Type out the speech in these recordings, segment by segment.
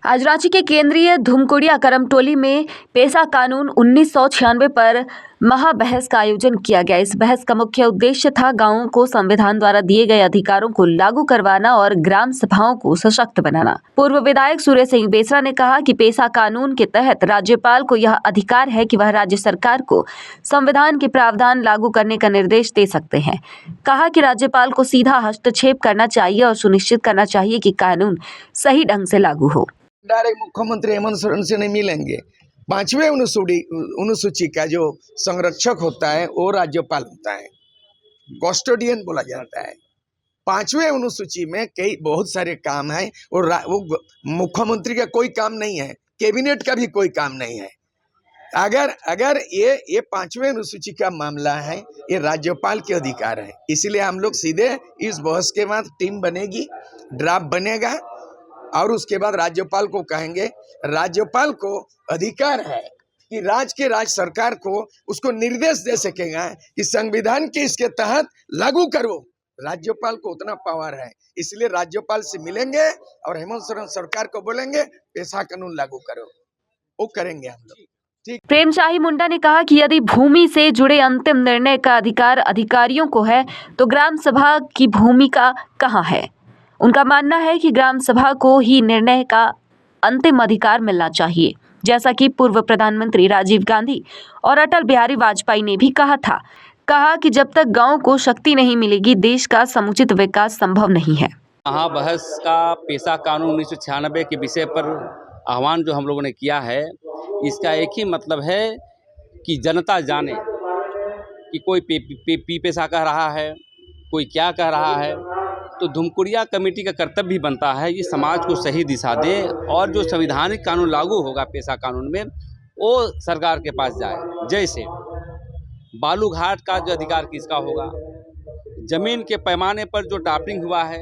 आज रांची के केंद्रीय धूमकुड़िया करमटोली में पेशा कानून 1996 पर महाबहस का आयोजन किया गया। इस बहस का मुख्य उद्देश्य था गांवों को संविधान द्वारा दिए गए अधिकारों को लागू करवाना और ग्राम सभाओं को सशक्त बनाना। पूर्व विधायक सूर्य सिंह बेसरा ने कहा कि पेशा कानून के तहत राज्यपाल को यह अधिकार है कि वह राज्य सरकार को संविधान के प्रावधान लागू करने का निर्देश दे सकते हैं। कहा कि राज्यपाल को सीधा हस्तक्षेप करना चाहिए और सुनिश्चित करना चाहिए कि कानून सही ढंग से लागू हो। डायरेक्ट मुख्यमंत्री हेमंत सोरेन से नहीं मिलेंगे। 5वें अनुसूची का जो संरक्षक होता है वो राज्यपाल होता है, कस्टोडियन बोला जाता है। 5वें अनुसूची में कई बहुत सारे काम है और वो मुख्यमंत्री का कोई काम नहीं है, कैबिनेट का भी कोई काम नहीं है। अगर ये 5वें अनुसूची का मामला है, ये राज्यपाल के अधिकार है। इसलिए हम लोग सीधे इस बहस के बाद टीम बनेगी, ड्राफ्ट बनेगा और उसके बाद राज्यपाल को कहेंगे। राज्यपाल को अधिकार है कि राज्य सरकार को उसको निर्देश दे सकेगा कि संविधान के इसके तहत लागू करो। राज्यपाल को उतना पावर है, इसलिए राज्यपाल से मिलेंगे और हेमंत सोरेन सरकार को बोलेंगे पेशा कानून लागू करो, वो करेंगे हम लोग। प्रेमशाही मुंडा ने कहा कि यदि भूमि से जुड़े अंतिम निर्णय का अधिकार अधिकारियों को है तो ग्राम सभा की भूमिका कहाँ है। उनका मानना है कि ग्राम सभा को ही निर्णय का अंतिम अधिकार मिलना चाहिए, जैसा कि पूर्व प्रधानमंत्री राजीव गांधी और अटल बिहारी वाजपेयी ने भी कहा था। कहा कि जब तक गांव को शक्ति नहीं मिलेगी, देश का समुचित विकास संभव नहीं है। महाबहस का पेशा कानून 1996 के विषय पर आह्वान जो हम लोगों ने किया है, इसका एक ही मतलब है कि जनता जाने कि कोई पेशा कह रहा है, कोई क्या कह रहा है। तो धूमकुड़िया कमेटी का कर्तव्य भी बनता है ये समाज को सही दिशा दे और जो संवैधानिक कानून लागू होगा पेशा कानून में वो सरकार के पास जाए। जैसे बालू घाट का जो अधिकार किसका होगा, जमीन के पैमाने पर जो ड्राफ्टिंग हुआ है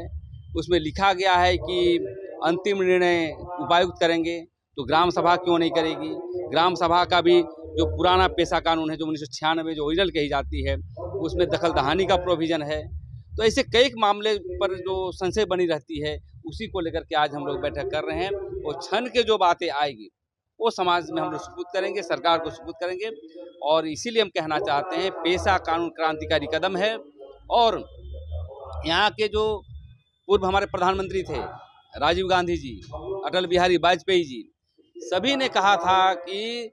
उसमें लिखा गया है कि अंतिम निर्णय उपायुक्त करेंगे, तो ग्राम सभा क्यों नहीं करेगी। ग्राम सभा का भी जो पुराना पेशा कानून है जो 1996 जो ओरिजिनल कही जाती है उसमें दखल दहानी का प्रोविज़न है। तो ऐसे कई मामले पर जो संशय बनी रहती है उसी को लेकर के आज हम लोग बैठक कर रहे हैं और क्षण के जो बातें आएगी वो समाज में हम लोग सुपुर्द करेंगे, सरकार को सुपुर्द करेंगे। और इसीलिए हम कहना चाहते हैं पेशा कानून क्रांतिकारी कदम है। और यहाँ के जो पूर्व हमारे प्रधानमंत्री थे राजीव गांधी जी, अटल बिहारी वाजपेयी जी, सभी ने कहा था कि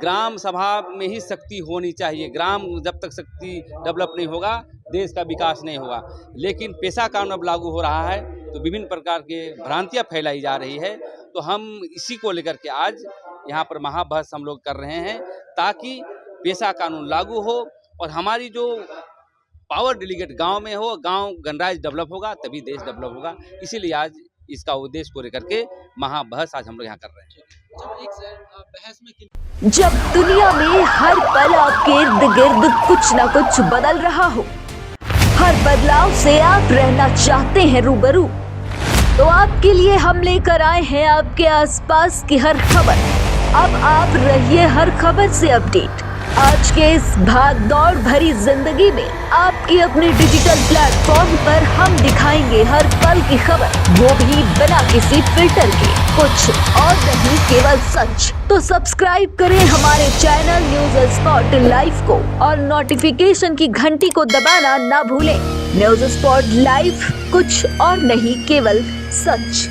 ग्राम सभा में ही शक्ति होनी चाहिए। ग्राम जब तक शक्ति डेवलप नहीं होगा देश का विकास नहीं होगा। लेकिन पेशा कानून अब लागू हो रहा है तो विभिन्न प्रकार के भ्रांतियां फैलाई जा रही है। तो हम इसी को लेकर के आज यहाँ पर महाबहस हम लोग कर रहे हैं ताकि पेशा कानून लागू हो और हमारी जो पावर डेलीगेट गांव में हो, गांव गणराज्य डेवलप होगा तभी देश डेवलप होगा। इसीलिए आज इसका उद्देश्य को लेकर के महाबहस आज हम लोग यहाँ कर रहे हैं। जब दुनिया में हर पल आपके इर्द गिर्द कुछ न कुछ बदल रहा हो, हर बदलाव से आप रहना चाहते हैं रूबरू, तो आपके लिए हम लेकर आए हैं आपके आसपास की हर खबर। अब आप रहिए हर खबर से अपडेट। आज के इस भाग दौड़ भरी जिंदगी में आपकी अपने डिजिटल प्लेटफॉर्म पर हम दिखाएंगे हर पल की खबर, वो भी बिना किसी फिल्टर के, कुछ और नहीं केवल सच। तो सब्सक्राइब करें हमारे चैनल न्यूज़ स्पॉट लाइव को और नोटिफिकेशन की घंटी को दबाना ना भूलें। न्यूज़ स्पॉट लाइव, कुछ और नहीं केवल सच।